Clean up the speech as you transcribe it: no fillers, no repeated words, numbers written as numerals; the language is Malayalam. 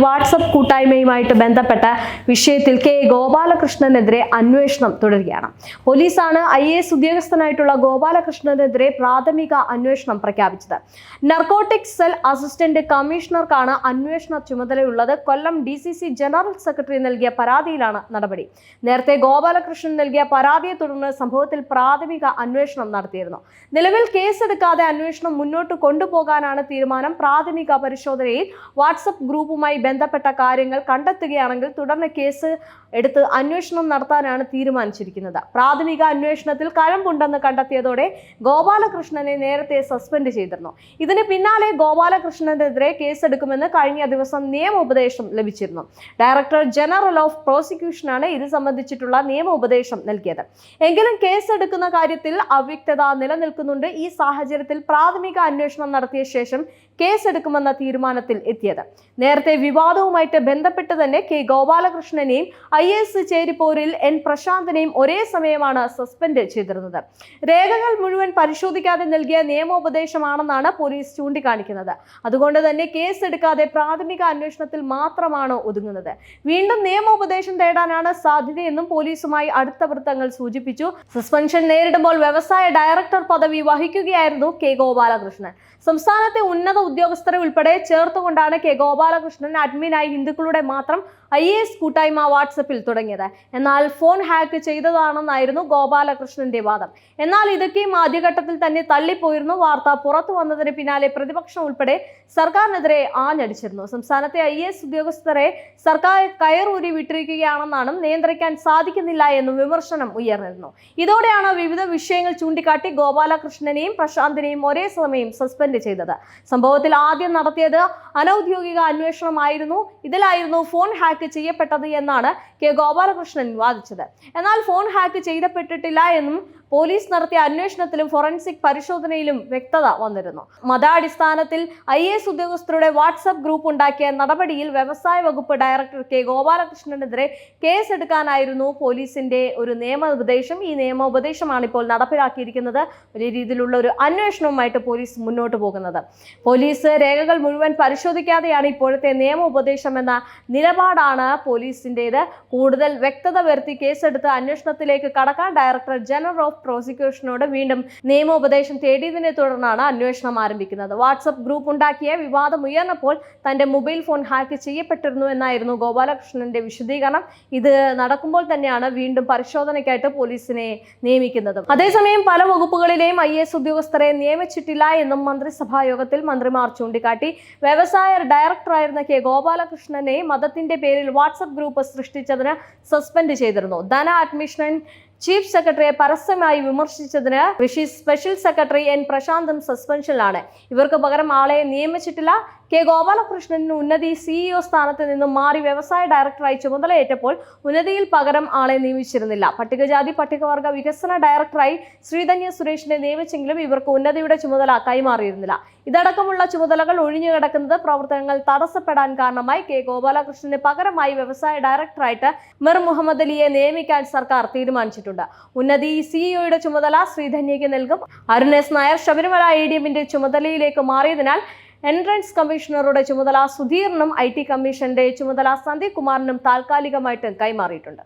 വാട്സപ്പ് കൂട്ടായ്മയുമായിട്ട് ബന്ധപ്പെട്ട വിഷയത്തിൽ കെ ഗോപാലകൃഷ്ണനെതിരെ അന്വേഷണം തുടരുകയാണ്. പോലീസാണ് IAS ഉദ്യോഗസ്ഥനായിട്ടുള്ള ഗോപാലകൃഷ്ണനെതിരെ പ്രാഥമിക അന്വേഷണം പ്രഖ്യാപിച്ചത്. നർക്കോട്ടിക്സ് സെൽ അസിസ്റ്റന്റ് കമ്മീഷണർക്കാണ് അന്വേഷണ ചുമതലയുള്ളത്. കൊല്ലം DCC ജനറൽ സെക്രട്ടറി നൽകിയ പരാതിയിലാണ് നടപടി. നേരത്തെ ഗോപാലകൃഷ്ണൻ നൽകിയ പരാതിയെ തുടർന്ന് സംഭവത്തിൽ പ്രാഥമിക അന്വേഷണം നടത്തിയിരുന്നു. നിലവിൽ കേസെടുക്കാതെ അന്വേഷണം മുന്നോട്ട് കൊണ്ടുപോകാനാണ് തീരുമാനം. പ്രാഥമിക പരിശോധനയിൽ വാട്സപ്പ് ഗ്രൂപ്പുമായി ബന്ധപ്പെട്ട കാര്യങ്ങൾ കണ്ടെത്തുകയാണെങ്കിൽ തുടർന്ന് കേസ് എടുത്ത് അന്വേഷണം നടത്താനാണ് തീരുമാനിച്ചിരിക്കുന്നത്. പ്രാഥമിക അന്വേഷണത്തിൽ കഴമ്പുണ്ടെന്ന് കണ്ടെത്തിയതോടെ ഗോപാലകൃഷ്ണനെ നേരത്തെ സസ്പെൻഡ് ചെയ്തിരുന്നു. ഇതിന് പിന്നാലെ ഗോപാലകൃഷ്ണനെതിരെ കേസെടുക്കുമെന്ന് കഴിഞ്ഞ ദിവസം നിയമോപദേശം ലഭിച്ചിരുന്നു. ഡയറക്ടർ ജനറൽ ഓഫ് പ്രോസിക്യൂഷനാണ് ഇത് സംബന്ധിച്ചിട്ടുള്ള നിയമോപദേശം നൽകിയത്. എങ്കിലും കേസെടുക്കുന്ന കാര്യത്തിൽ അവ്യക്തത നിലനിൽക്കുന്നുണ്ട്. ഈ സാഹചര്യത്തിൽ പ്രാഥമിക അന്വേഷണം നടത്തിയ ശേഷം കേസെടുക്കുമെന്ന തീരുമാനത്തിൽ എത്തിയത്. നേരത്തെ വിവാദവുമായിട്ട് ബന്ധപ്പെട്ട് തന്നെ കെ ഗോപാലകൃഷ്ണനെയും IAS ചേരിപ്പോരിൽ N പ്രശാന്തിനെയും ഒരേ സമയമാണ് സസ്പെൻഡ് ചെയ്തിരുന്നത്. രേഖകൾ മുഴുവൻ പരിശോധിക്കാതെ നൽകിയ നിയമോപദേശമാണെന്നാണ് പോലീസ് ചൂണ്ടിക്കാണിക്കുന്നത്. അതുകൊണ്ട് തന്നെ കേസെടുക്കാതെ പ്രാഥമിക അന്വേഷണത്തിൽ മാത്രമാണ് ഒതുങ്ങുന്നത്. വീണ്ടും നിയമോപദേശം തേടാനാണ് സാധ്യതയെന്നും പോലീസുമായി അടുത്ത വൃത്തങ്ങൾ സൂചിപ്പിച്ചു. സസ്പെൻഷൻ നേരിടുമ്പോൾ വ്യവസായ ഡയറക്ടർ പദവി വഹിക്കുകയായിരുന്നു കെ ഗോപാലകൃഷ്ണൻ. സംസ്ഥാനത്തെ ഉന്നത ഉദ്യോഗസ്ഥരെ ഉൾപ്പെടെ ചേർത്തുകൊണ്ടാണ് കെ ഗോപാലകൃഷ്ണൻ അഡ്മിനായി ഹിന്ദുക്കളുടെ മാത്രം IAS കൂട്ടായ്മ വാട്സപ്പിൽ തുടങ്ങിയത്. എന്നാൽ ഫോൺ ഹാക്ക് ചെയ്തതാണെന്നായിരുന്നു ഗോപാലകൃഷ്ണന്റെ വാദം. എന്നാൽ ഇതൊക്കെയും ആദ്യഘട്ടത്തിൽ തന്നെ തള്ളിപ്പോയിരുന്നു. വാർത്ത പുറത്തു വന്നതിന് പിന്നാലെ പ്രതിപക്ഷം ഉൾപ്പെടെ സർക്കാരിനെതിരെ ആഞ്ഞടിച്ചിരുന്നു. സംസ്ഥാനത്തെ IAS ഉദ്യോഗസ്ഥരെ സർക്കാർ കയറൂരി വിട്ടിരിക്കുകയാണെന്നാണ്, നിയന്ത്രിക്കാൻ സാധിക്കുന്നില്ല എന്നും വിമർശനം ഉയർന്നിരുന്നു. ഇതോടെയാണ് വിവിധ വിഷയങ്ങൾ ചൂണ്ടിക്കാട്ടി ഗോപാലകൃഷ്ണനെയും പ്രശാന്തിനെയും ഒരേ സമയം സസ്പെൻഡ് ചെയ്തത്. സംഭവത്തിൽ ആദ്യം നടത്തിയത് അനൌദ്യോഗിക അന്വേഷണമായിരുന്നു. ഇതിലായിരുന്നു ഫോൺ ഹാക്ക് ചെയ്യപ്പെട്ടത് എന്നാണ് കെ ഗോപാലകൃഷ്ണൻ വാദിച്ചത്. എന്നാൽ ഫോൺ ഹാക്ക് ചെയ്യപ്പെട്ടിട്ടില്ല എന്നും പോലീസ് നടത്തിയ അന്വേഷണത്തിലും ഫോറൻസിക് പരിശോധനയിലും വ്യക്തത വന്നിരുന്നു. മതാടിസ്ഥാനത്തിൽ IAS ഉദ്യോഗസ്ഥരുടെ വാട്സപ്പ് ഗ്രൂപ്പ് ഉണ്ടാക്കിയ നടപടിയിൽ വ്യവസായ വകുപ്പ് ഡയറക്ടർ കെ ഗോപാലകൃഷ്ണനെതിരെ കേസെടുക്കാനായിരുന്നു പോലീസിന്റെ ഒരു നിയമോപദേശം. ഈ നിയമോപദേശമാണ് ഇപ്പോൾ നടപ്പിലാക്കിയിരിക്കുന്നത്. വലിയ രീതിയിലുള്ള ഒരു അന്വേഷണവുമായിട്ട് പോലീസ് മുന്നോട്ട് പോകുന്നത്. പോലീസ് രേഖകൾ മുഴുവൻ പരിശോധിക്കാതെയാണ് ഇപ്പോഴത്തെ നിയമോപദേശം എന്ന നിലപാടാണ് പോലീസിൻ്റെത്. കൂടുതൽ വ്യക്തത വരുത്തി കേസെടുത്ത് അന്വേഷണത്തിലേക്ക് കടക്കാൻ ഡയറക്ടർ ജനറൽ ഓഫ് പ്രോസിക്യൂഷനോട് വീണ്ടും നിയമോപദേശം തേടിയതിനെ തുടർന്നാണ് അന്വേഷണം ആരംഭിക്കുന്നത്. വാട്സപ്പ് ഗ്രൂപ്പ് ഉണ്ടാക്കിയ വിവാദം ഉയർന്നപ്പോൾ തന്റെ മൊബൈൽ ഫോൺ ഹാക്ക് ചെയ്യപ്പെട്ടിരുന്നു എന്നായിരുന്നു ഗോപാലകൃഷ്ണന്റെ വിശദീകരണം. ഇത് നടക്കുമ്പോൾ തന്നെയാണ് വീണ്ടും പരിശോധനയ്ക്കായിട്ട് പോലീസിനെ നിയമിക്കുന്നത്. അതേസമയം പല വകുപ്പുകളിലെയും IAS ഉദ്യോഗസ്ഥരെ നിയമിച്ചിട്ടില്ല എന്നും മന്ത്രിസഭാ യോഗത്തിൽ മന്ത്രിമാർ ചൂണ്ടിക്കാട്ടി. വ്യവസായ ഡയറക്ടറായിരുന്ന കെ ഗോപാലകൃഷ്ണനെ മതത്തിന്റെ പേരിൽ വാട്സപ്പ് ഗ്രൂപ്പ് സൃഷ്ടിച്ചതിന് സസ്പെൻഡ് ചെയ്തിരുന്നു. ധന അഡ്മിഷൻ ചീഫ് സെക്രട്ടറിയെ പരസ്യമായി വിമർശിച്ചതിന് സ്പെഷ്യൽ സെക്രട്ടറി N പ്രശാന്തും സസ്പെൻഷനിലാണ്. ഇവർക്ക് പകരം ആളെ നിയമിച്ചിട്ടില്ല. കെ ഗോപാലകൃഷ്ണൻ ഉന്നതി CEO സ്ഥാനത്ത് നിന്നും മാറി വ്യവസായ ഡയറക്ടറായി ചുമതലയേറ്റപ്പോൾ ഉന്നതിയിൽ പകരം ആളെ നിയമിച്ചിരുന്നില്ല. പട്ടികജാതി പട്ടികവർഗ വികസന ഡയറക്ടറായി ശ്രീധന്യ സുരേഷിനെ നിയമിച്ചെങ്കിലും ഇവർക്ക് ഉന്നതിയുടെ ചുമതല കൈമാറിയിരുന്നില്ല. ഇതടക്കമുള്ള ചുമതലകൾ ഒഴിഞ്ഞുകിടക്കുന്നത് പ്രവർത്തനങ്ങൾ തടസ്സപ്പെടാൻ കാരണമായി. കെ ഗോപാലകൃഷ്ണന് പകരമായി വ്യവസായ ഡയറക്ടറായിട്ട് മിർ മുഹമ്മദ് അലിയെ നിയമിക്കാൻ സർക്കാർ തീരുമാനിച്ചിട്ടുണ്ട്. ഉന്നതി CEOയുടെ ചുമതല ശ്രീധന്യയ്ക്ക് നൽകും. അരുൺ S നായർ ശബരിമല ADMന്റെ ചുമതലയിലേക്ക് മാറിയതിനാൽ എൻട്രൻസ് കമ്മീഷണറുടെ ചുമതല സുധീറിനും IT കമ്മീഷന്റെ ചുമതല സന്ദീപ് കുമാറിനും താൽക്കാലികമായിട്ട് കൈമാറിയിട്ടുണ്ട്.